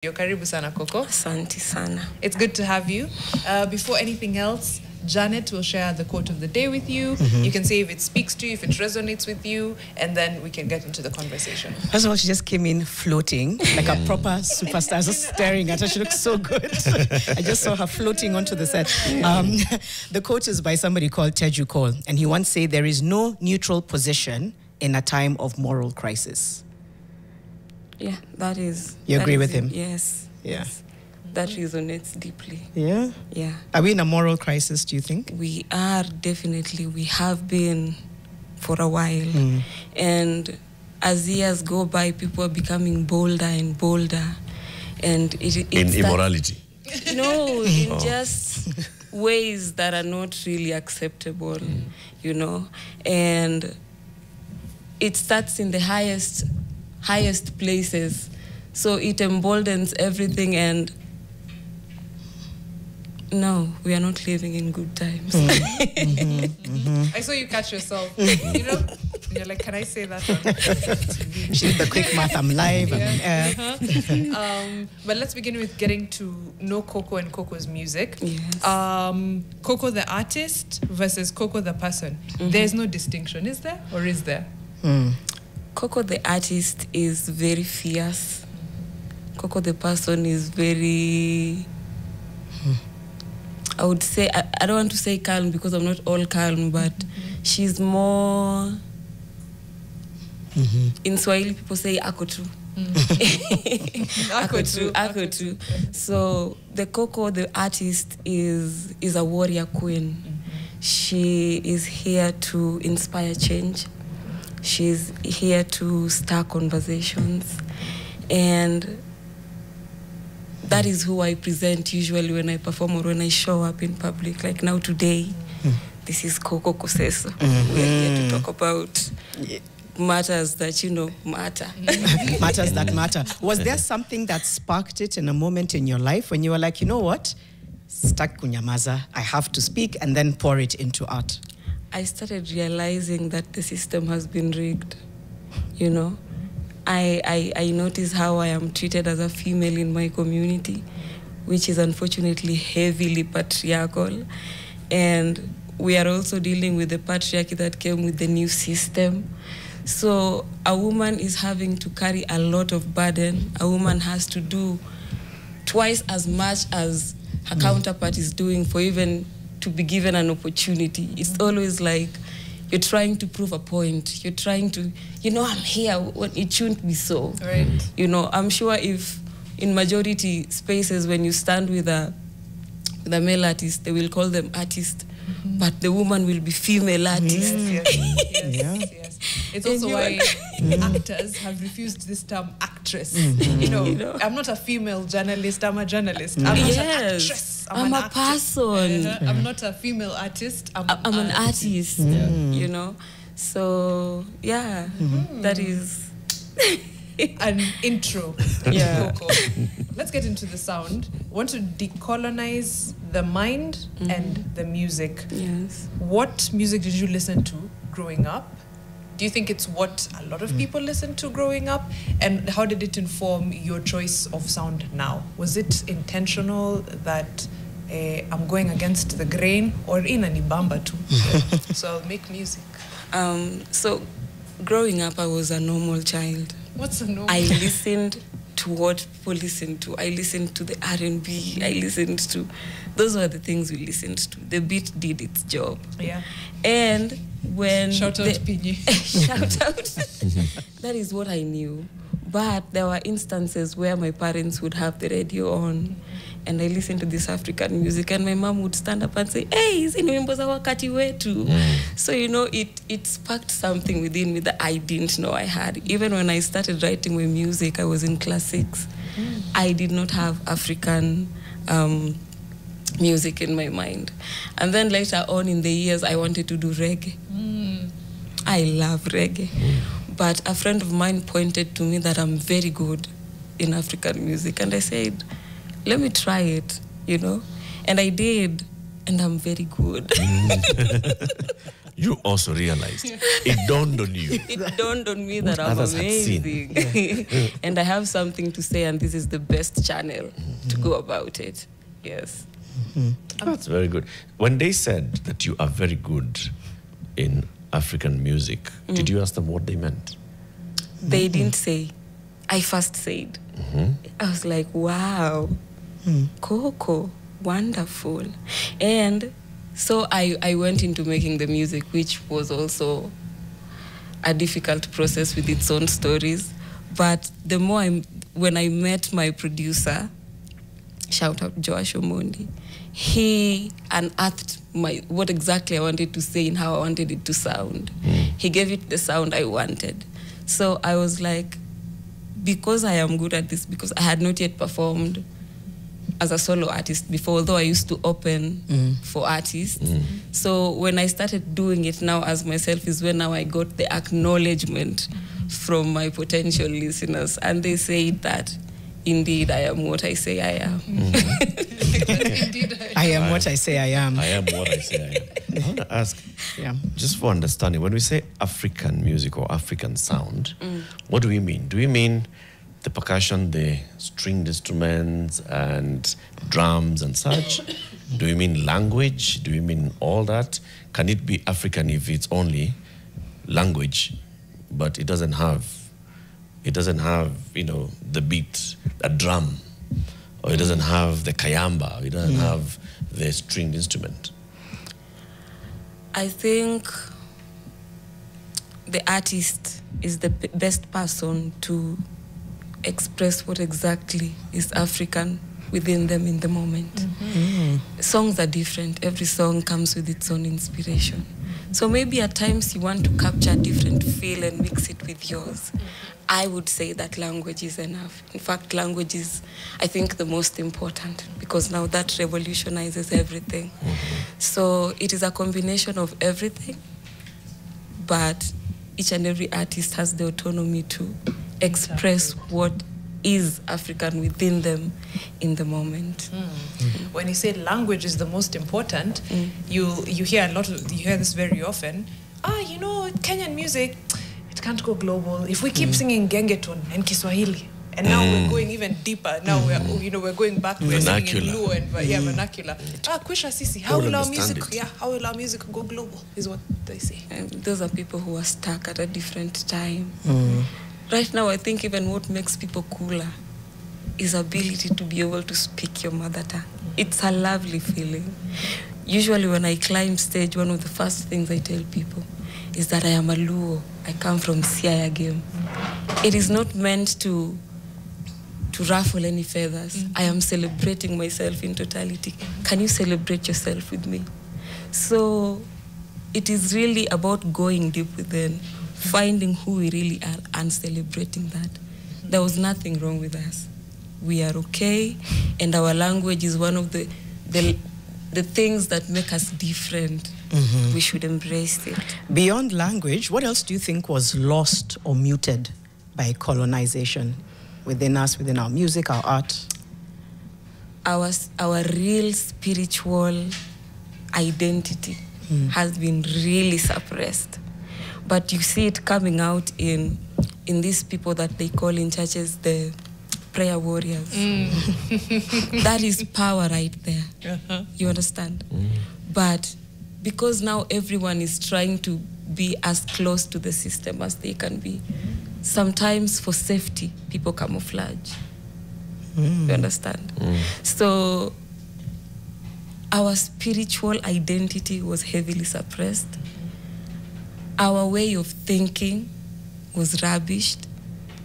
Yo, karibu sana Koko. Asante sana. It's good to have you. Before anything else, Janet will share the quote of the day with you. You can say if it speaks to you, if it resonates with you, and then we can get into the conversation. First of all, she just came in floating like a proper superstar. I was just staring at her. She looks so good. I just saw her floating onto the set. The quote is by somebody called Teju Cole, and he once said, "There is no neutral position in a time of moral crisis." Yeah, that is. You agree with him? Yes. Yeah. Yes. That resonates deeply. Yeah? Yeah. Are we in a moral crisis, do you think? We are, definitely. We have been for a while. And as years go by, people are becoming bolder and bolder. And in immorality? No, in just ways that are not really acceptable, you know. And it starts in the highest places, so it emboldens everything. And no, we are not living in good times. I saw you catch yourself, you know, and you're like, can I say that? She's the quick math. I'm live. But let's begin with getting to know Koko and Koko's music. Yes. Koko the artist versus Koko the person. There's no distinction, is there? Or is there? Koko the artist is very fierce. Koko the person is very, I would say, I don't want to say calm because I'm not all calm, but she's more, in Swahili people say akotu. Akotu. So the Koko, the artist, is a warrior queen. She is here to inspire change. She's here to start conversations, and that is who I present usually when I perform or when I show up in public. Like now today, this is Koko Koseso. We're here to talk about matters that, you know, matter. Matters that matter. Was there something that sparked it in a moment in your life when you were like, you know what? Stuck kunyamaza, I have to speak, and then pour it into art? I started realizing that the system has been rigged, you know. I notice how I am treated as a female in my community, which is unfortunately heavily patriarchal. And we are also dealing with the patriarchy that came with the new system. So a woman is having to carry a lot of burden. A woman has to do twice as much as her counterpart is doing for even to be given an opportunity. It's always like you're trying to prove a point. You're trying to, you know, I'm here when it shouldn't be so. Right. You know, I'm sure if in majority spaces when you stand with a male artist, they will call them artist, but the woman will be female artist. Yes. It's also why actors have refused this term actress. You know, I'm not a female journalist, I'm a journalist. I'm not an actress. I'm a person. I'm not a female artist. I'm an artist, you know. So, yeah, that is an intro. Yeah. Koko. Let's get into the sound. I want to decolonize the mind and the music. Yes. What music did you listen to growing up? Do you think it's what a lot of people listen to growing up? And how did it inform your choice of sound now? Was it intentional that I'm going against the grain, or in a nibamba too? So I'll make music. So growing up, I was a normal child. What's a normal? I listened to what people listen to. I listened to the R&B. I listened to, those were the things we listened to. The beat did its job. Yeah. And when shout out Pinyi. Shout out. That is what I knew. But there were instances where my parents would have the radio on, and I listened to this African music, and my mom would stand up and say, "Hey, hizi ni wimbo za wakati wetu." So, you know, it sparked something within me that I didn't know I had. Even when I started writing my music, I was in class 6. I did not have African music in my mind. And then later on in the years, I wanted to do reggae. I love reggae. But a friend of mine pointed to me that I'm very good in African music. And I said, let me try it, you know. And I did, and I'm very good. you also realized. It dawned on you. It dawned on me that I'm Others had seen. amazing. And I have something to say, and this is the best channel to go about it. Yes. That's very good. When they said that you are very good in African music, did you ask them what they meant? They didn't say. I first said. I was like, wow, Koko, wonderful. And so I went into making the music, which was also a difficult process with its own stories. But the more when I met my producer, shout out Joash Omondi, he unearthed what exactly I wanted to say and how I wanted it to sound. He gave it the sound I wanted. So I was like, because I am good at this, because I had not yet performed as a solo artist before, although I used to open for artists. So when I started doing it now as myself is when now I got the acknowledgement from my potential listeners. And they say that, indeed, I am what I say I am. I am what I say I am. I am what I say I am. I want to ask, just for understanding, when we say African music or African sound, what do we mean? Do we mean the percussion, the stringed instruments and drums and such? Do we mean language? Do we mean all that? Can it be African if it's only language, but it doesn't have, you know, the beat, a drum, or it doesn't have the kayamba, it doesn't have the stringed instrument? I think the artist is the best person to express what exactly is African within them in the moment. Songs are different. Every song comes with its own inspiration. So maybe at times you want to capture a different feel and mix it with yours. I would say that language is enough. In fact, language is, I think, the most important, because now that revolutionizes everything. So it is a combination of everything, but each and every artist has the autonomy to express what is African within them in the moment. When you say language is the most important, you hear you hear this very often. You know, Kenyan music, it can't go global if we keep singing Gengeton and Kiswahili. And now we're going even deeper. Now we're going back to singing in Luo and vernacular. Kwisha sisi, how will our music? How will our music go global? Is what they say. And those are people who are stuck at a different time. Right now, I think even what makes people cooler is ability to be able to speak your mother tongue. It's a lovely feeling. Usually when I climb stage, one of the first things I tell people is that I am a Luo. I come from Siaya game. It is not meant to ruffle any feathers. I am celebrating myself in totality. Can you celebrate yourself with me? So it is really about going deep within, finding who we really are and celebrating that. There was nothing wrong with us. We are okay, and our language is one of the things that make us different. We should embrace it. Beyond language, what else do you think was lost or muted by colonization within us, within our music, our art? Our real spiritual identity has been really suppressed. But you see it coming out in these people that they call in churches the prayer warriors. That is power right there. You understand? But because now everyone is trying to be as close to the system as they can be, sometimes for safety, people camouflage. You understand? So our spiritual identity was heavily suppressed. Our way of thinking was rubbished.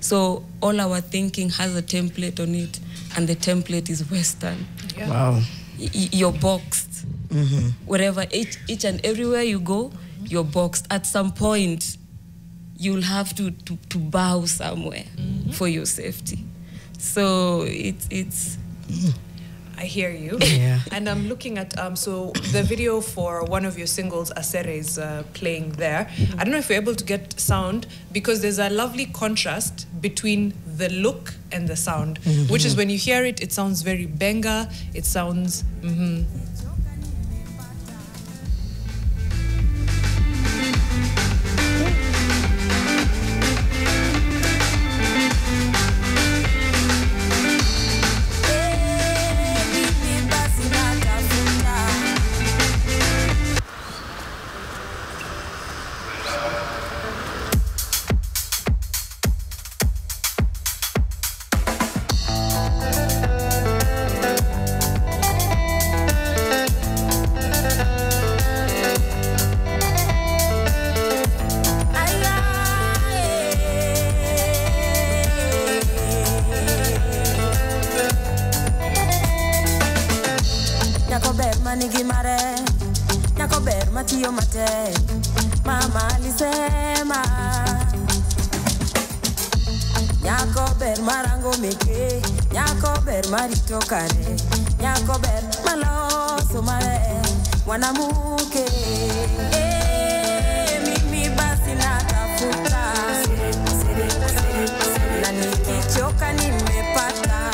So all our thinking has a template on it, and the template is Western. Wow. You're boxed. Wherever, each and everywhere you go, you're boxed. At some point, you'll have to bow somewhere for your safety. So it's I hear you. Yeah. And I'm looking at, so the video for one of your singles, Asere, is playing there. I don't know if you're able to get sound, because there's a lovely contrast between the look and the sound, which is when you hear it, it sounds very benga, it sounds... nigi mare nyako ber matiyo mate mama alisema nyako ber marango meke nyako ber marito kare nyako ber maloso mare mwanamke mimi basi natafuta na nikichoka nimepata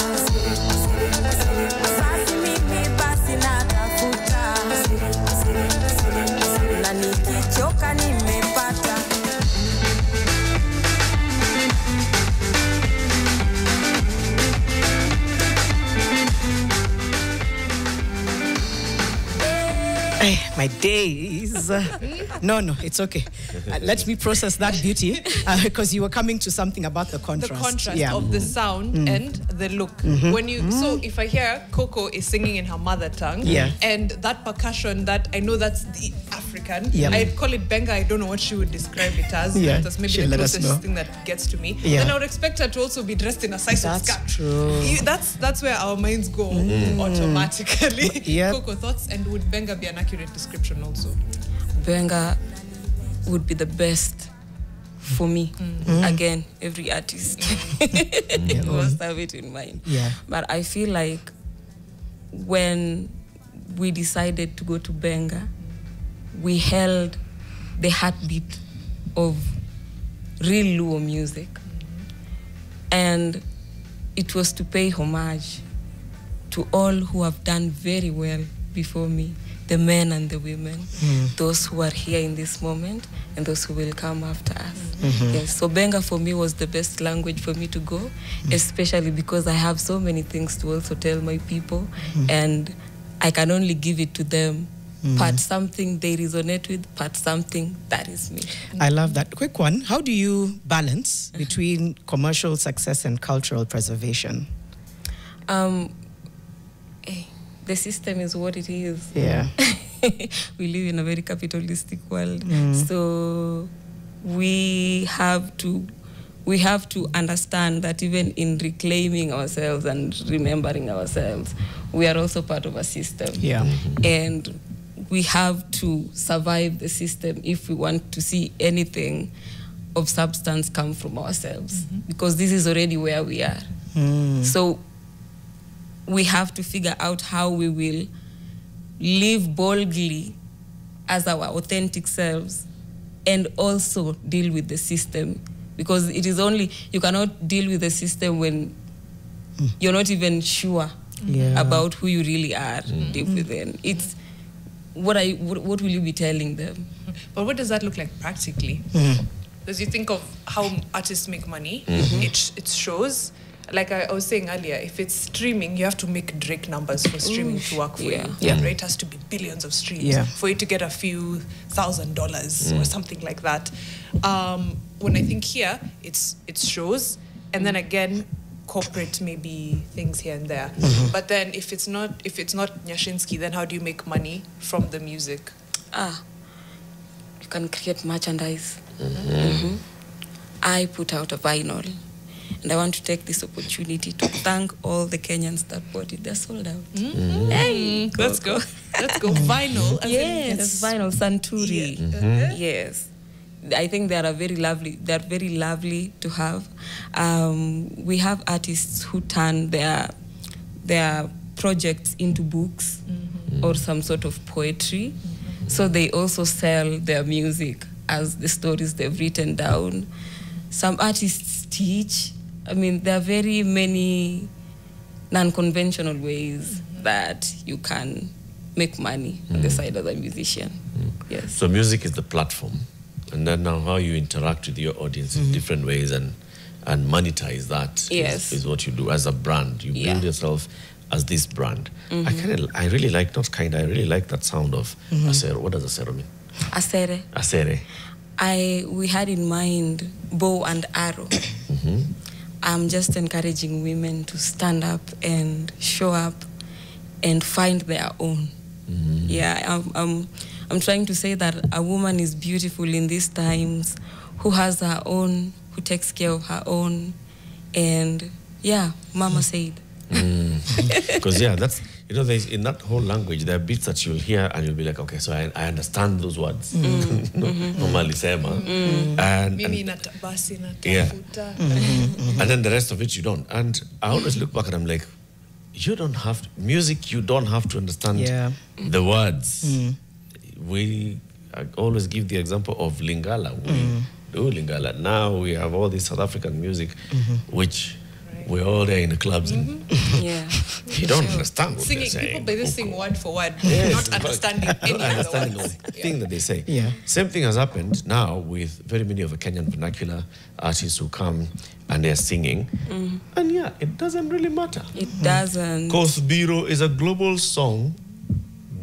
basi mimi basi natafuta na nikichoka nimepata. Hey, my days. No, it's okay. Let me process that beauty because you were coming to something about the contrast. The contrast of the sound and the look. When you so if I hear Koko is singing in her mother tongue, and that percussion that I know that's the African, I'd call it benga. I don't know what she would describe it as. That's maybe the closest thing that gets to me. Then I would expect her to also be dressed in a size of skirt. True. That's where our minds go automatically. Koko, thoughts, and would benga be an accurate description also? Benga would be the best for me. Again, every artist must have it in mind. But I feel like when we decided to go to benga, we held the heartbeat of real Luo music. And it was to pay homage to all who have done very well before me, the men and the women, those who are here in this moment and those who will come after us. Yes, so benga for me was the best language for me to go, especially because I have so many things to also tell my people, and I can only give it to them. Part something they resonate with, part something that is me. I love that. Quick one, how do you balance between commercial success and cultural preservation? The system is what it is. Yeah. We live in a very capitalistic world. So we have to understand that even in reclaiming ourselves and remembering ourselves, we are also part of a system. And we have to survive the system if we want to see anything of substance come from ourselves, because this is already where we are. So we have to figure out how we will live boldly as our authentic selves and also deal with the system, because it is only, you cannot deal with the system when you're not even sure about who you really are deep within. It's what will you be telling them? But what does that look like practically? Because you think of how artists make money, it shows. Like I was saying earlier, if it's streaming, you have to make Drake numbers for streaming to work for you. Right? It has to be billions of streams for you to get a few $1,000s or something like that. When I think here, it's shows, and then again, corporate maybe things here and there. But then if it's not Nyashinsky, then how do you make money from the music? You can create merchandise. I put out a vinyl. And I want to take this opportunity to thank all the Kenyans that bought it. They're sold out. Hey, let's go. Let's go. Vinyl. Yes, vinyl. Santuri. Yes. I think they are very lovely. They're very lovely to have. We have artists who turn their projects into books or some sort of poetry. So they also sell their music as the stories they've written down. Some artists teach. I mean, there are very many non-conventional ways that you can make money on the side of a musician. Yes. So music is the platform, and then now how you interact with your audience in different ways and monetize that is what you do as a brand. You build yourself as this brand. I really like that sound of Asero. What does Asero mean? Asere. Asere. We had in mind bow and arrow. I'm just encouraging women to stand up and show up and find their own. I'm trying to say that a woman is beautiful in these times, who has her own, who takes care of her own, and Mama said. Because You know, there's, in that whole language, there are bits that you'll hear and you'll be like, okay, so I understand those words. Normally, sema. And Mimi natabasi natafuta. and then the rest of it you don't. And I always look back and I'm like, you don't have music. You don't have to understand the words. I always give the example of Lingala. We do Lingala. Now we have all this South African music, which we're all there in the clubs. And you don't understand what they're saying. People basically sing word for word, Yes, not understanding any of the words. thing that they say. Yeah. Same thing has happened now with very many of the Kenyan vernacular artists who come and they're singing. And it doesn't really matter. It doesn't. Kosbiro is a global song.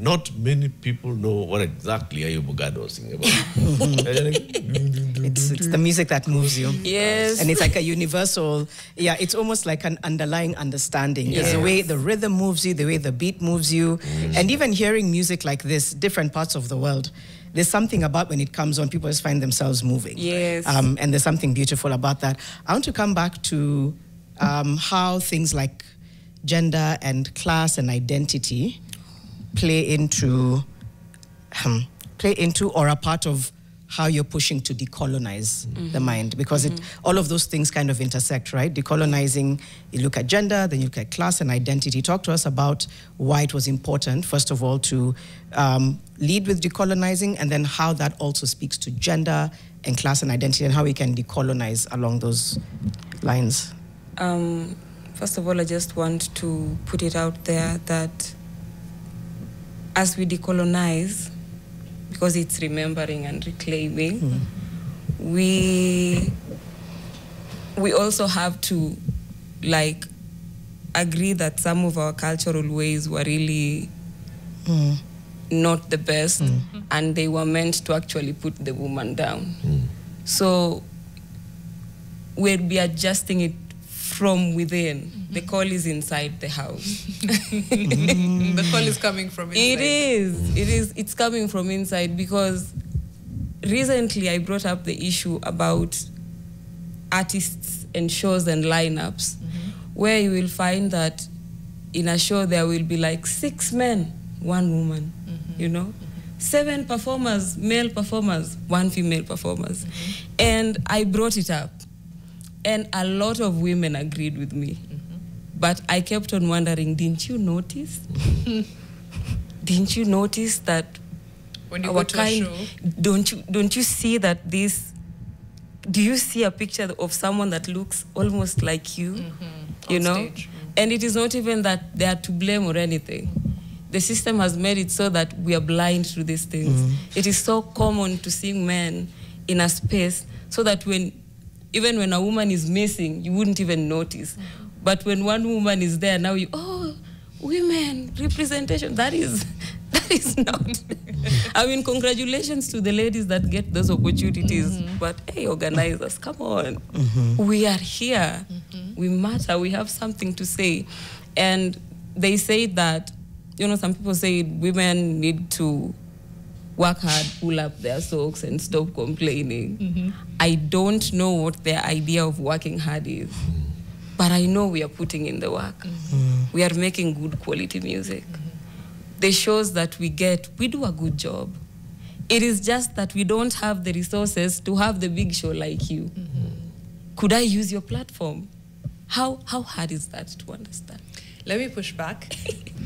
Not many people know what exactly Ayubu Gado was singing about. It's the music that moves you. Yes. And it's like a universal, it's almost like an underlying understanding. It's the way the rhythm moves you, the way the beat moves you. And even hearing music like this, different parts of the world, there's something about when it comes on, people just find themselves moving. Yes. And there's something beautiful about that. I want to come back to how things like gender and class and identity play into or a part of how you're pushing to decolonize the mind, because all of those things kind of intersect, right? Decolonizing, you look at gender, then you look at class and identity. Talk to us about why it was important, first of all, to lead with decolonizing, and then how that also speaks to gender and class and identity, and how we can decolonize along those lines. First of all, I just want to put it out there that as we decolonize, because it's remembering and reclaiming, we also have to agree that some of our cultural ways were really not the best, and they were meant to actually put the woman down. So we'll be adjusting it from within. The call is inside the house. The call is coming from inside. It's coming from inside, because recently I brought up the issue about artists and shows and lineups, where you will find that in a show there will be like 6 men, 1 woman, 7 performers, male performers, 1 female performers. And I brought it up, and a lot of women agreed with me. But I kept on wondering, didn't you notice? Didn't you notice that when you go to a show, don't you see that this? Do you see a picture of someone that looks almost like you? You know, stage. And it is not even that they are to blame or anything. The system has made it so that we are blind to these things. It is so common to see men in a space so that even when a woman is missing, you wouldn't even notice. But when one woman is there, now women, representation, that is not. I mean, congratulations to the ladies that get those opportunities. But hey, organizers, come on. We are here. We matter. We have something to say. And they say that, some people say women need to work hard, pull up their socks, and stop complaining. I don't know what their idea of working hard is. But I know we are putting in the work. We are making good quality music. The shows that we get, we do a good job. It is just that we don't have the resources to have the big show like you. Could I use your platform? How hard is that to understand? Let me push back.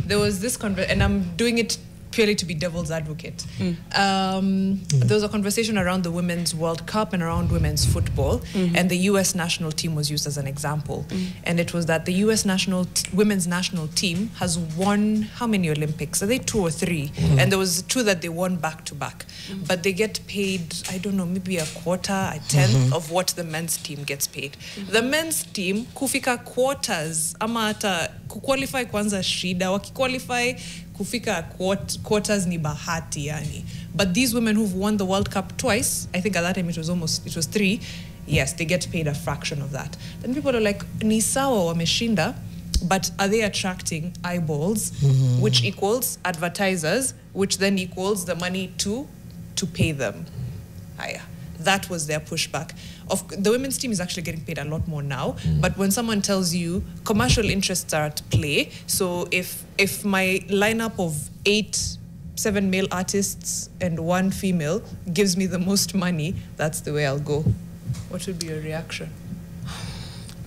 There was this and I'm doing it purely to be devil's advocate. There was a conversation around the Women's World Cup and around women's football, and the U.S. national team was used as an example. And it was that the U.S. women's national team has won how many Olympics? Are they 2 or 3? And there was 2 that they won back to back. But they get paid, I don't know, maybe a quarter, a tenth of what the men's team gets paid. The men's team, kufika quarters, ama ata kuqualify kwanza shida, wakiqualify kufika quarters ni bahati yani. But these women who've won the World Cup twice, I think at that time it was 3, yes, they get paid a fraction of that. Then people are like, ni sawa wameshinda, but are they attracting eyeballs, which equals advertisers, which then equals the money to pay them? that was their pushback. The women's team is actually getting paid a lot more now, but when someone tells you commercial interests are at play, so if my lineup of 7 male artists and 1 female gives me the most money, that's the way I'll go. What would be your reaction?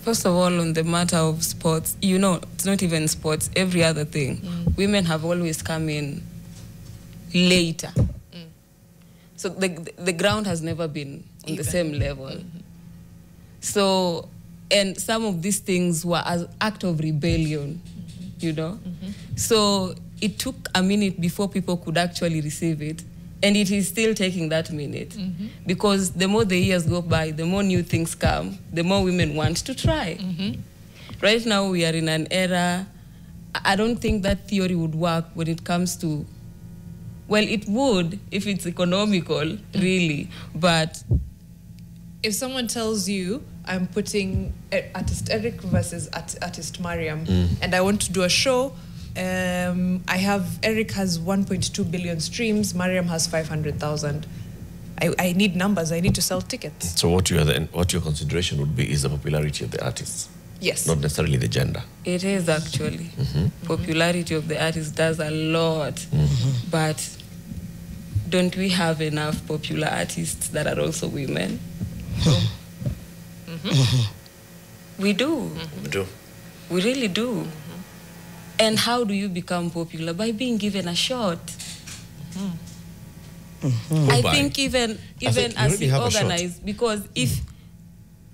First of all, on the matter of sports, it's not even sports, every other thing. Women have always come in later. So the ground has never been on the same level. So, and some of these things were an act of rebellion, So it took a minute before people could actually receive it. And it is still taking that minute. Because the more the years go by, the more new things come, the more women want to try. Right now, we are in an era, I don't think that theory would work when it comes to, well, it would if it's economical, really, but... If someone tells you, I'm putting artist Eric versus artist Mariam, and I want to do a show, Eric has 1.2 billion streams, Mariam has 500,000. I need numbers, I need to sell tickets. So what your consideration would be is the popularity of the artists? Yes. Not necessarily the gender. It is actually. Popularity of the artist does a lot, but don't we have enough popular artists that are also women? We do. We do. We really do. And how do you become popular? By being given a shot. I think even as we organize, because if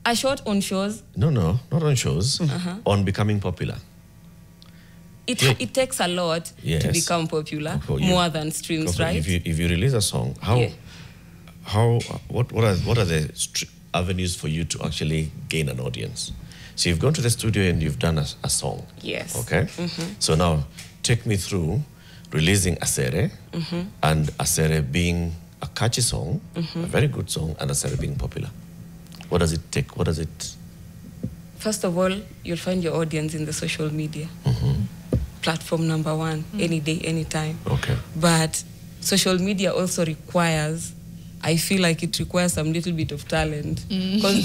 a shot on shows... No, not on shows, on becoming popular. It takes a lot to become popular, more than streams, right? If you release a song, what are the avenues for you to actually gain an audience? So you've gone to the studio and you've done a song. Yes. Okay? So now, take me through releasing Asere, and Asere being a catchy song, a very good song, and Asere being popular. What does it take? What does it... First of all, you'll find your audience in the social media. Platform number 1, any day, anytime. Okay. But social media also requires, I feel like it requires some little bit of talent. Because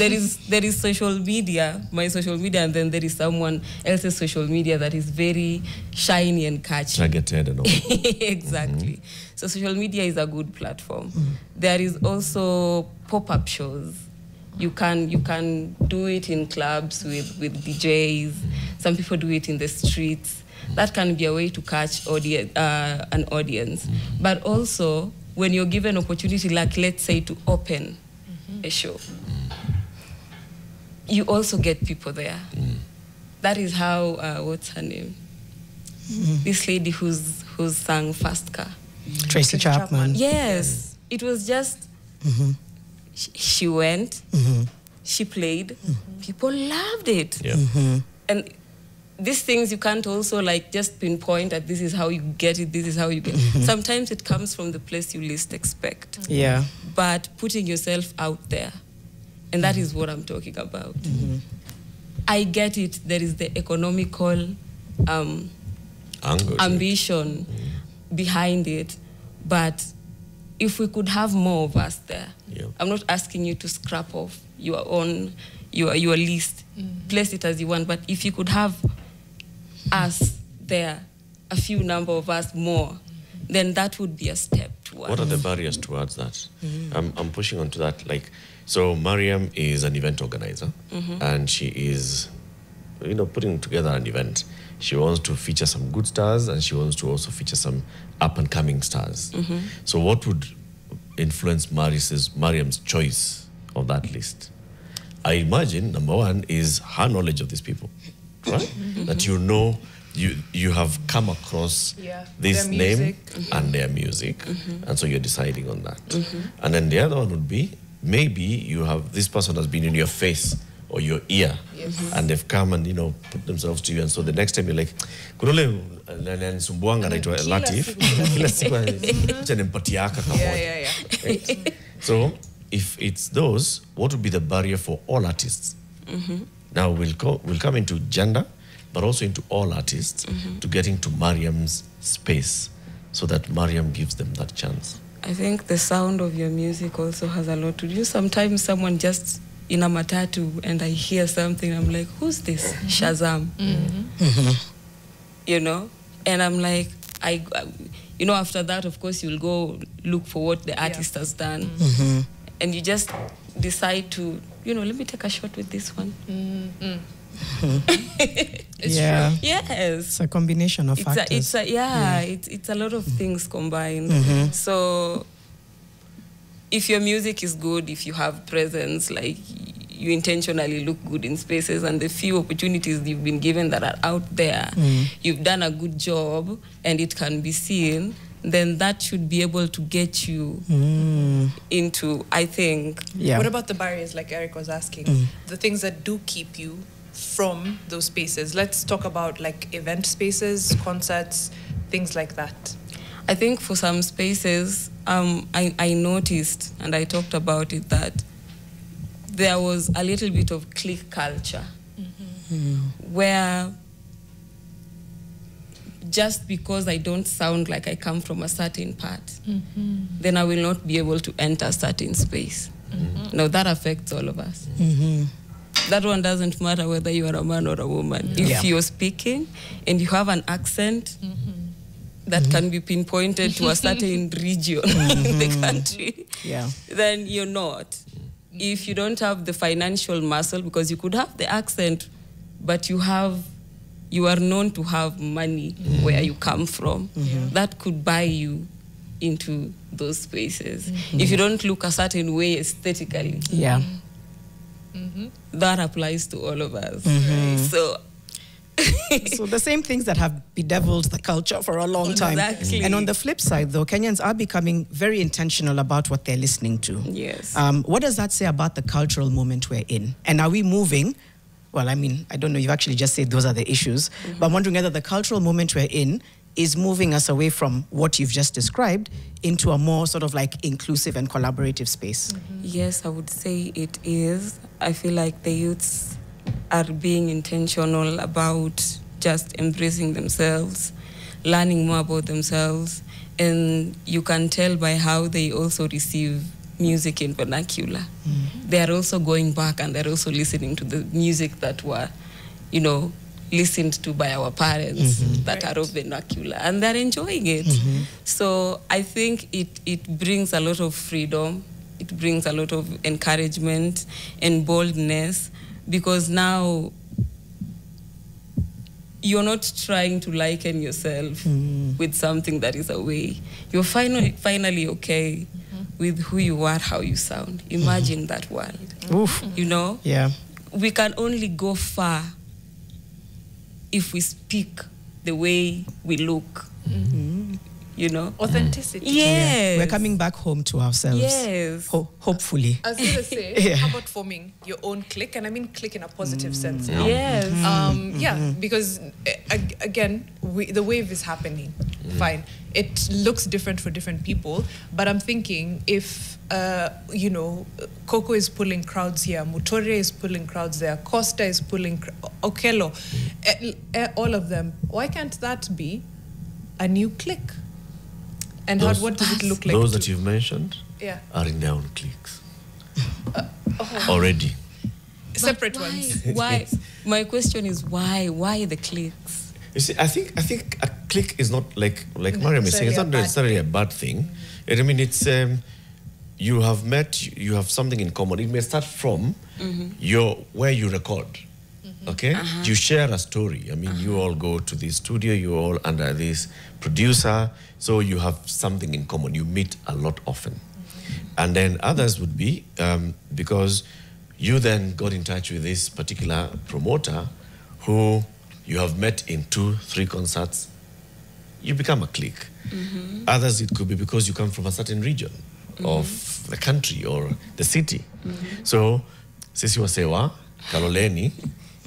there is social media, my social media, and then there is someone else's social media that is very shiny and catchy. Targeted and all. Exactly. So social media is a good platform. There is also pop-up shows. You can do it in clubs with DJs. Some people do it in the streets. That can be a way to catch an audience. But also, when you're given opportunity, like let's say to open a show, you also get people there. That is how, what's her name? This lady who's sang Fast Car. Tracy Chapman. Yes. It was just, she went, she played, people loved it. And these things you can't also like just pinpoint that this is how you get it, this is how you get it. Sometimes it comes from the place you least expect. Yeah. But putting yourself out there, and that is what I'm talking about. I get it, there is the economical ambition behind it, but if we could have more of us there, I'm not asking you to scrap off your own, your list, place it as you want, but if you could have us there, a few number of us more, then that would be a step towards. What are the barriers towards that? I'm pushing onto that. Like, so Mariam is an event organizer, and she is, putting together an event. She wants to feature some good stars, and she wants to also feature some up-and-coming stars. So what would influence Mariam's choice of that list? I imagine, number one, is her knowledge of these people, right? That you have come across this name and their music, and so you're deciding on that. And then the other one would be, maybe you have, this person has been in your face or your ear, and they've come and, put themselves to you, and so the next time you're like, kunole sumbuanga naitwa Latif, kila siku nimpatia kamoja. So if it's those, what would be the barrier for all artists? Now we'll come into gender, but also into all artists to get into Mariam's space, so that Mariam gives them that chance. I think the sound of your music also has a lot to do. Sometimes someone just in a matatu and I hear something, I'm like, who's this? Shazam. You know? And I'm like, you know, after that, of course, you'll go look for what the artist has done. And you just decide to, you know, let me take a shot with this one. It's Yeah. true. Yes. It's a combination of factors. It's a lot of things combined. So if your music is good, if you have presence, like you intentionally look good in spaces, and the few opportunities you've been given that are out there, you've done a good job and it can be seen, then that should be able to get you into, I think. Yeah. What about the barriers, like Eric was asking? The things that do keep you from those spaces. Let's talk about like event spaces, concerts, things like that. I think for some spaces, I noticed, and I talked about it, that there was a little bit of clique culture where just because I don't sound like I come from a certain part, then I will not be able to enter a certain space. Now that affects all of us. That one doesn't matter whether you are a man or a woman. If you're speaking and you have an accent that can be pinpointed to a certain region in the country, then you're not. If you don't have the financial muscle, because you could have the accent, but you are known to have money where you come from, that could buy you into those spaces. If you don't look a certain way aesthetically, that applies to all of us. So So the same things that have bedeviled the culture for a long time. Exactly. And on the flip side, though, Kenyans are becoming very intentional about what they're listening to. Yes. What does that say about the cultural moment we're in? And are we moving? Well, I mean, I don't know, you've actually just said those are the issues, but I'm wondering whether the cultural moment we're in is moving us away from what you've just described into a more sort of like inclusive and collaborative space. Yes, I would say it is. I feel like the youths are being intentional about just embracing themselves, learning more about themselves, and you can tell by how they also receive music in vernacular. They are also going back and they're also listening to the music that were, you know, listened to by our parents that are of vernacular, and they're enjoying it. So I think it brings a lot of freedom, it brings a lot of encouragement and boldness, because now you're not trying to liken yourself with something that is away. You're finally okay with who you are, how you sound. Imagine that world. Oof. You know? Yeah. We can only go far if we speak the way we look. You know? Authenticity. Yes. We're coming back home to ourselves. Yes. Hopefully. I was going to say, how about forming your own clique? And I mean clique in a positive sense now. Yes. Yeah, because again, the wave is happening. Fine. It looks different for different people, but I'm thinking if, you know, Koko is pulling crowds here, Mutore is pulling crowds there, Costa is pulling, Okello, all of them, why can't that be a new clique? And what does it look like? Those that you've mentioned are in their own cliques already. Separate why? ones. Why? My question is why? Why the cliques? You see, I think a clique is not like Mariam is saying. It's not necessarily a bad thing. I mean, it's you have met, you have something in common. It may start from where you record. Okay, you share a story. I mean, you all go to the studio. You all under this producer, so you have something in common. You meet a lot often, and then others would be because you then got in touch with this particular promoter, who you have met in 2-3 concerts. You become a clique. Others, it could be because you come from a certain region of the country or the city. So, sisi wasewa Kaloleni.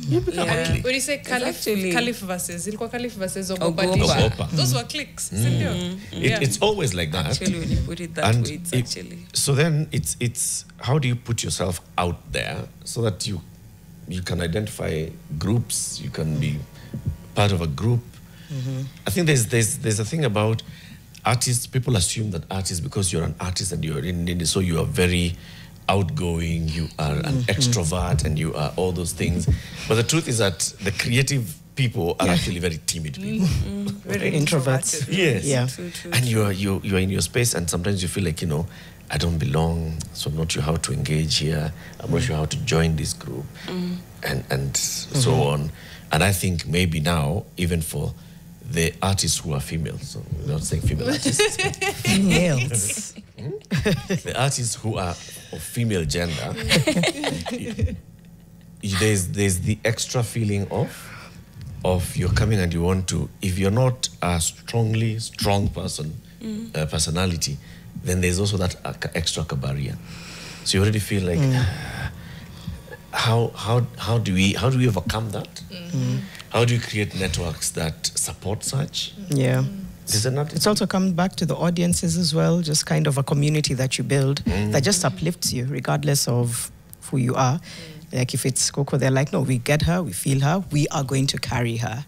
You become a clique. When you say Caliph versus, ilikuwa Caliph versus Ogopa. Ogopa. Those were cliques. It's always like that. Actually, when you put it that way, it's actually. So then it's how do you put yourself out there so that you can identify groups, you can be part of a group. I think there's a thing about artists, people assume that artists, because you're an artist and you're in, so you are very outgoing, you are an extrovert, and you are all those things. But the truth is that the creative people are actually very timid people. Very Introverts. Yes. Yeah. True. And you are in your space, and sometimes you feel like, I don't belong, so I'm not sure how to engage here. I'm not sure how to join this group, and so on. And I think maybe now, even for the artists who are female, so we're not saying female artists, Females. the artists who are of female gender, there's the extra feeling of you're coming and you want to, if you're not a strong person, personality, then there's also that extra barrier. So you already feel like, how do we overcome that? How do you create networks that support such? Yeah. Is it not? It's also come back to the audiences as well, just kind of a community that you build that just uplifts you regardless of who you are. Like if it's Koko, they're like, no, we get her, we feel her, we are going to carry her.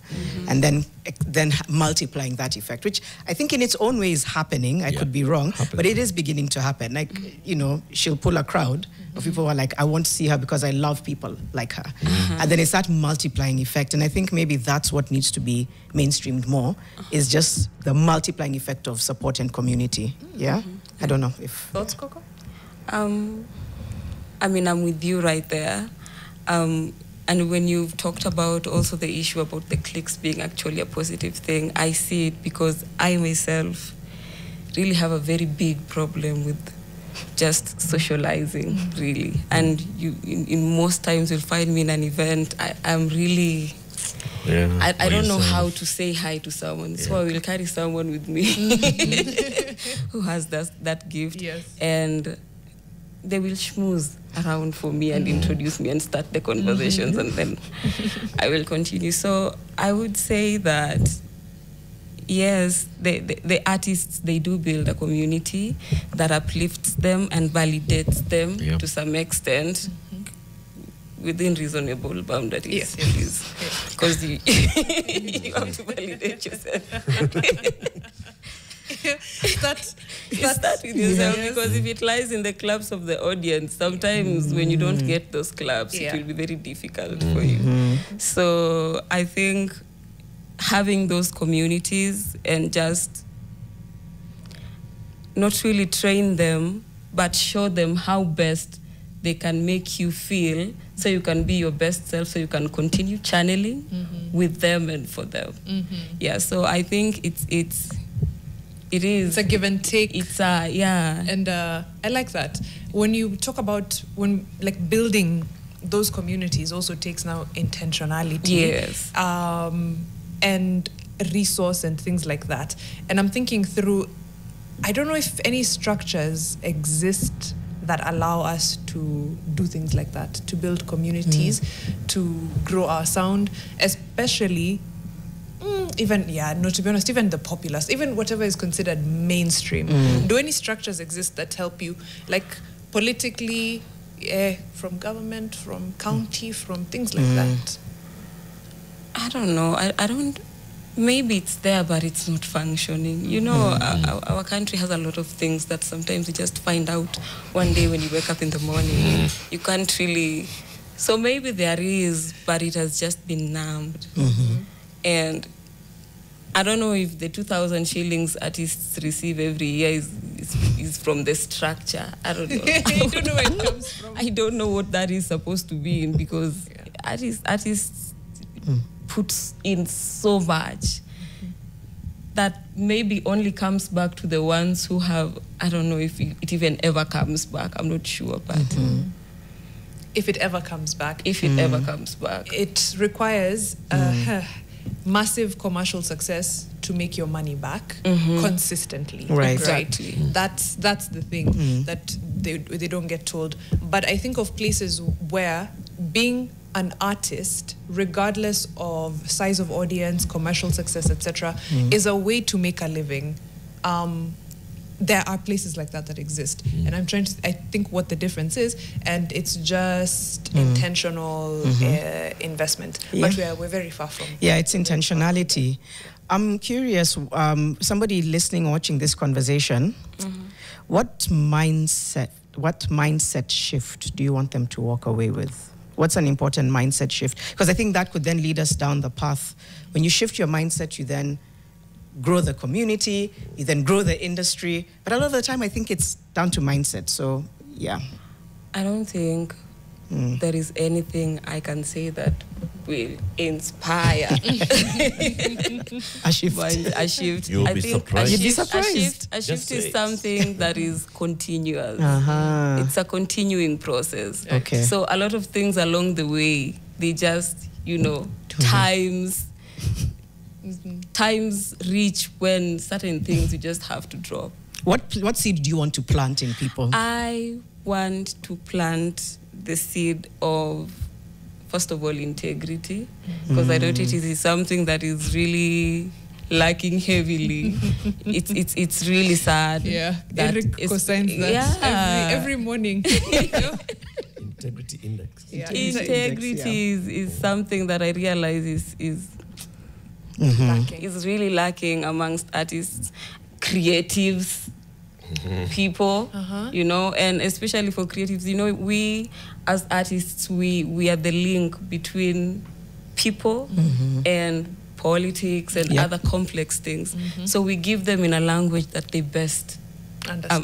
And then multiplying that effect, which I think in its own way is happening. I could be wrong, but it is beginning to happen. Like, she'll pull a crowd of people who are like, I want to see her because I love people like her. And then it's that multiplying effect. And I think maybe that's what needs to be mainstreamed more, is just the multiplying effect of support and community. Yeah? I don't know if... Thoughts, Koko? I mean, I'm with you right there. And when you've talked about also the issue about the cliques being actually a positive thing, I see it because I myself really have a very big problem with just socializing, really. And you, in most times, you'll find me in an event, I'm really... Yeah, I don't know how to say hi to someone, so I will carry someone with me who has that gift. Yes. And they will schmooze around for me and introduce me and start the conversations, and then I will continue. So I would say that, yes, the artists, they do build a community that uplifts them and validates them to some extent, within reasonable boundaries. Yes. Because you have to validate yourself. Start with yourself, because if it lies in the clubs of the audience, sometimes when you don't get those clubs, it will be very difficult for you. So I think having those communities and just not really train them, but show them how best they can make you feel, so you can be your best self, so you can continue channeling with them and for them. Yeah, so I think it is. It's a give and take. It's and I like that. When you talk about building those communities, also takes now intentionality. Yes. And resource and things like that. And I'm thinking through, I don't know if any structures exist that allow us to do things like that, to build communities, to grow our sound, especially to be honest, even the populace, even whatever is considered mainstream. Do any structures exist that help you, like politically, from government, from county, from things like that? I don't know. I don't. Maybe it's there, but it's not functioning. You know, our country has a lot of things that sometimes you just find out one day when you wake up in the morning. You can't really. So maybe there is, but it has just been numbed. And I don't know if the 2,000 shillings artists receive every year is from the structure. I don't know. I don't know where it comes from. I don't know what that is supposed to be in, because artists put in so much that maybe only comes back to the ones who have, I don't know if it even ever comes back. I'm not sure, but... If it ever comes back. If it ever comes back. It requires massive commercial success to make your money back consistently. Right. Exactly. That's the thing that they don't get told. But I think of places where being an artist, regardless of size of audience, commercial success, etc., is a way to make a living. There are places like that exist, and I think what the difference is, and it's just intentional investment. But we're very far from. Yeah, it's intentionality. I'm curious, somebody listening or watching this conversation, what mindset shift do you want them to walk away with? What's an important mindset shift? Because I think that could then lead us down the path. When you shift your mindset, you then grow the community, you then grow the industry. But a lot of the time, I think it's down to mindset. So, yeah. I don't think there is anything I can say that will inspire A shift. a shift. You'll I be think surprised. You'd be surprised. A Just shift say is it. something that is continuous. It's a continuing process. Okay. So a lot of things along the way, they just, times reach when certain things you just have to drop. What seed do you want to plant in people? I want to plant the seed of, first of all, integrity, because I don't think it is something that is really lacking heavily. It's really sad. Yeah, that Eric co-signs that every morning. Integrity index. Yeah. Integrity is something that I realize is Lacking. is really lacking amongst artists, creatives, people, and especially for creatives, we as artists, we are the link between people and politics and other complex things. So we give them in a language that they best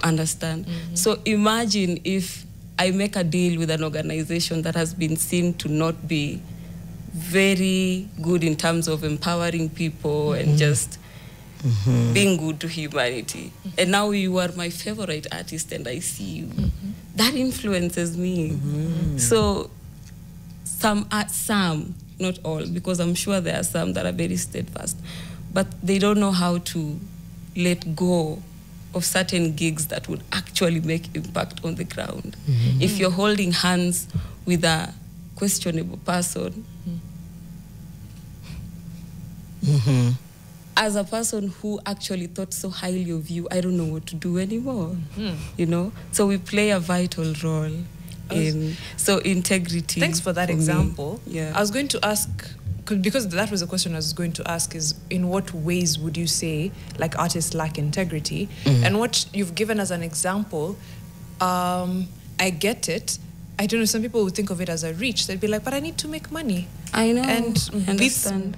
understand. So imagine if I make a deal with an organization that has been seen to not be very good in terms of empowering people and just being good to humanity. And now you are my favorite artist and I see you. That influences me. So some, not all, because I'm sure there are some that are very steadfast, but they don't know how to let go of certain gigs that would actually make impact on the ground. If you're holding hands with a questionable person, as a person who actually thought so highly of you, I don't know what to do anymore. So we play a vital role in integrity. Thanks for that example. Yeah. I was going to ask, because that was a question I was going to ask, is in what ways would you say like artists lack integrity? And what you've given as an example, I get it. I don't know, some people would think of it as a reach. They'd be like, but I need to make money. I know. And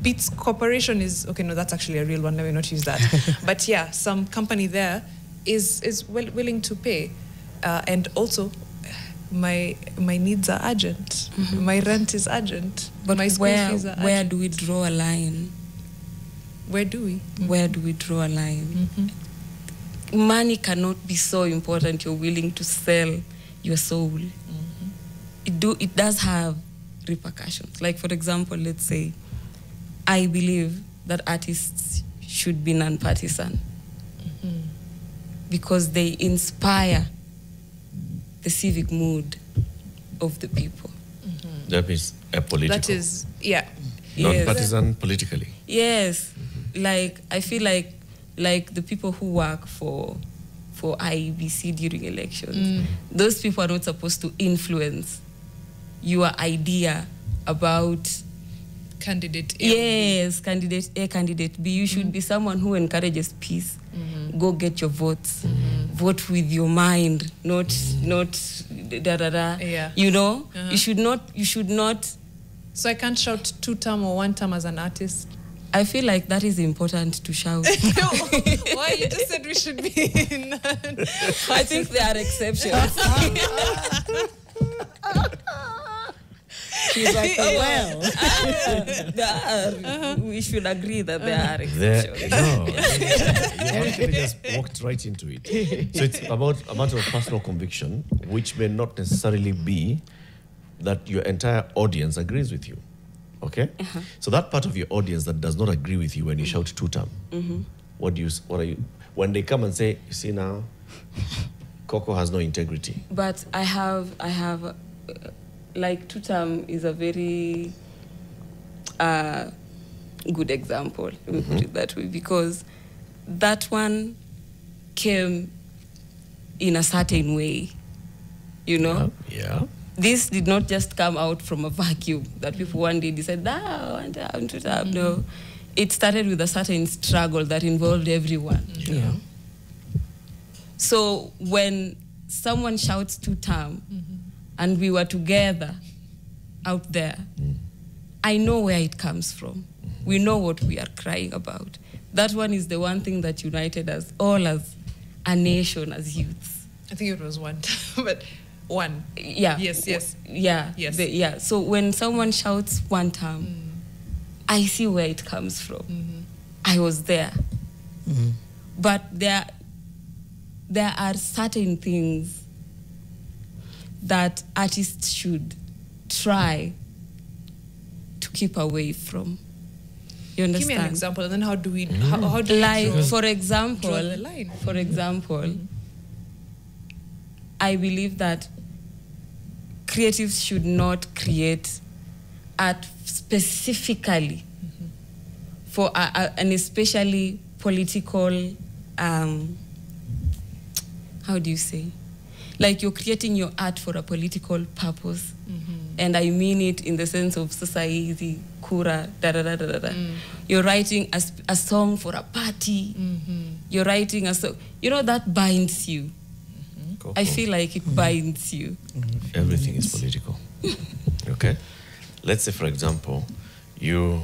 Beats Corporation is, okay, no, that's actually a real one. Let me not use that. But yeah, some company there is willing to pay. And also, my needs are urgent. My rent is urgent. But my school fees are urgent. where do we draw a line? Where do we? Where do we draw a line? Money cannot be so important you're willing to sell your soul. It does have repercussions. Like, for example, let's say, I believe that artists should be non-partisan because they inspire the civic mood of the people. That means apolitical. That is, yeah. Non-partisan politically. Yes. Like, I feel like the people who work for IEBC during elections, those people are not supposed to influence your idea about Candidate A. Yes, candidate A, candidate B. You should be someone who encourages peace. Go get your votes. Vote with your mind, not da da da. Yeah. You should not. So I can't shout 2-term or 1-term as an artist. I feel like that is important to shout. Why? You just said we should be none. I think there are exceptions. She's like, well. We should agree that there are exceptions. You actually just walked right into it. So it's about a matter of personal conviction, which may not necessarily be that your entire audience agrees with you. Okay? So that part of your audience that does not agree with you when you shout 2-term, what are you, when they come and say, you see now, Koko has no integrity. But I have like 2-term is a very good example, let me put it that way, because that one came in a certain way, Yeah. This did not just come out from a vacuum that people one day decided, I want to have. No, it started with a certain struggle that involved everyone. Yeah. So when someone shouts tutam and we were together out there, I know where it comes from. We know what we are crying about. That one is the one thing that united us all as a nation, as youths. I think it was one, but one. Yeah. Yes, yes. Yeah. Yes. Yeah. So when someone shouts one time, I see where it comes from. I was there. But there are certain things that artists should try to keep away from. You understand? Give me an example, and then how do we how do Like, we for example, draw the line? I believe that creatives should not create art specifically for an especially political, how do you say? Like, you're creating your art for a political purpose. And I mean it in the sense of society, kura, da-da-da-da-da. You're writing a song for a party. You're writing a song. You know, that binds you. Koko. I feel like it binds you. Everything is political. Okay? Let's say, for example, you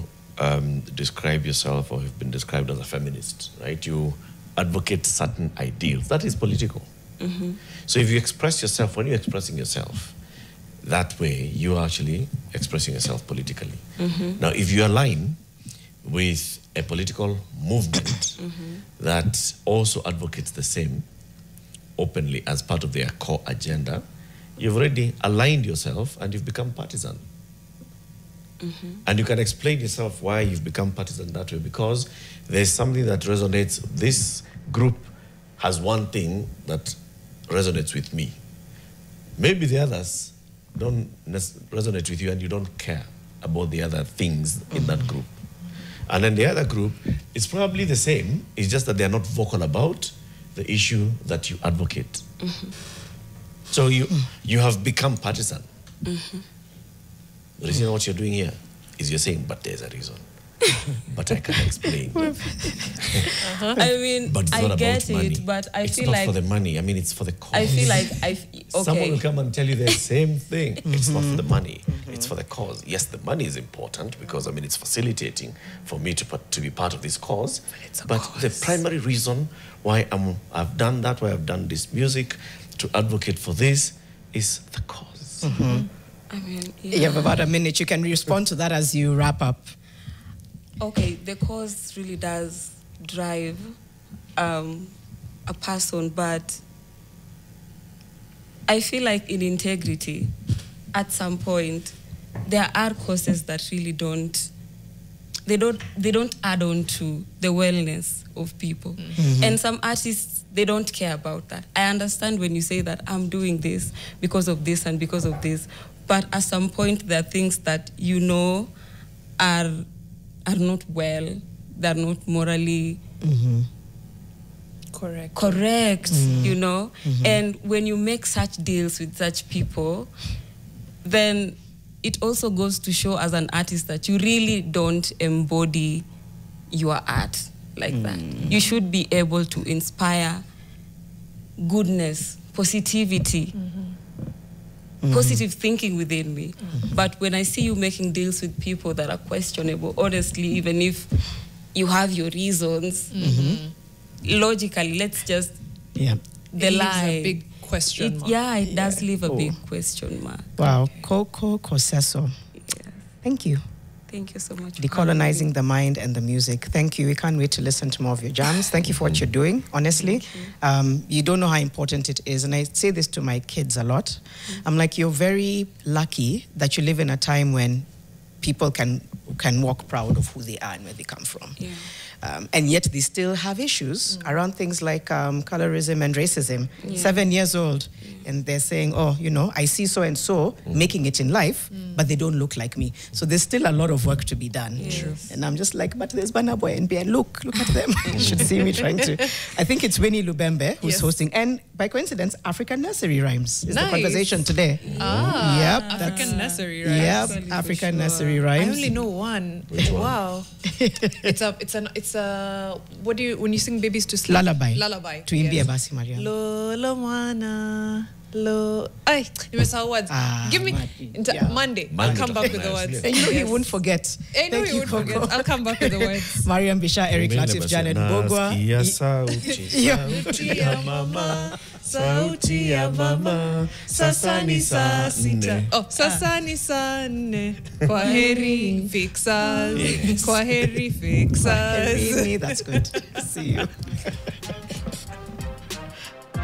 describe yourself or have been described as a feminist, right? You advocate certain ideals. That is political. So if you express yourself, when you're expressing yourself, that way you are actually expressing yourself politically. Now, if you align with a political movement that also advocates the same openly as part of their core agenda, you've already aligned yourself and you've become partisan. And you can explain yourself why you've become partisan that way, because there's something that resonates. This group has one thing that resonates with me. Maybe the others don't resonate with you and you don't care about the other things in that group. And then the other group, it's probably the same, it's just that they're not vocal about the issue that you advocate. So you have become partisan. The reason what you're doing here is you're saying, but there's a reason. But I can't explain. I mean, But it's I not get about money. it, but I it's feel not like for the money. I mean, it's for the cause. I feel like Someone will okay. come and tell you the same thing. It's not for the money. It's for the cause. Yes, the money is important because, I mean, it's facilitating for me to be part of this cause. But the primary reason why I've done that, why I've done this music, to advocate for this, is the cause. I mean, You have about a minute. You can respond to that as you wrap up. Okay, the cause really does drive a person, but I feel like in integrity, at some point, there are causes that really don't add on to the wellness of people. And some artists, they don't care about that. I understand when you say that I'm doing this because of this and because of this, but at some point there are things that you know are not well, they're not morally correct, you know? And when you make such deals with such people, then it also goes to show as an artist that you really don't embody your art like that. You should be able to inspire goodness, positivity, positive thinking within me. But when I see you making deals with people that are questionable, honestly, even if you have your reasons, logically, let's just Yeah. the It leaves lie. a big question mark. Yeah, it does leave a big question mark. Wow. Koko, Koseso. Yeah. Thank you. Thank you so much. for Decolonizing the mind and the music. Thank you. We can't wait to listen to more of your jams. Thank you for what you're doing, honestly. You don't know how important it is. And I say this to my kids a lot. I'm like, you're very lucky that you live in a time when people can walk proud of who they are and where they come from. Yeah. And yet they still have issues around things like colorism and racism. 7 years old. And they're saying, oh, you know, I see so-and-so making it in life, but they don't look like me. So there's still a lot of work to be done. Yes. And I'm just like, but there's Burna Boy and BN. Look at them. You should see me trying to. I think it's Winnie Lubembe who's hosting. And by coincidence, African Nursery Rhymes is the Nice. conversation today. Ah, Yep, African nursery, right? Yep, Actually, for African sure. Nursery 3 rhymes. I only know one. Which one? Wow. it's a what do you when you sing babies to sleep? Lullaby. Lullaby. Tuimbie basi Mariam. Lola mwana. Ay, you miss our words. Give me Monday. I'll come back with the words. And you know he won't forget. I know he won't Koko. forget. I'll come back with the words. Mariam Bisha, Eric Latif, Janet Bogwa. Sauti ya mama, sauti ya mama, sasa ni saa sita. Oh, sasa ni saa nne. Kwaheri fixers. Kwaheri fixers. That's good. See you.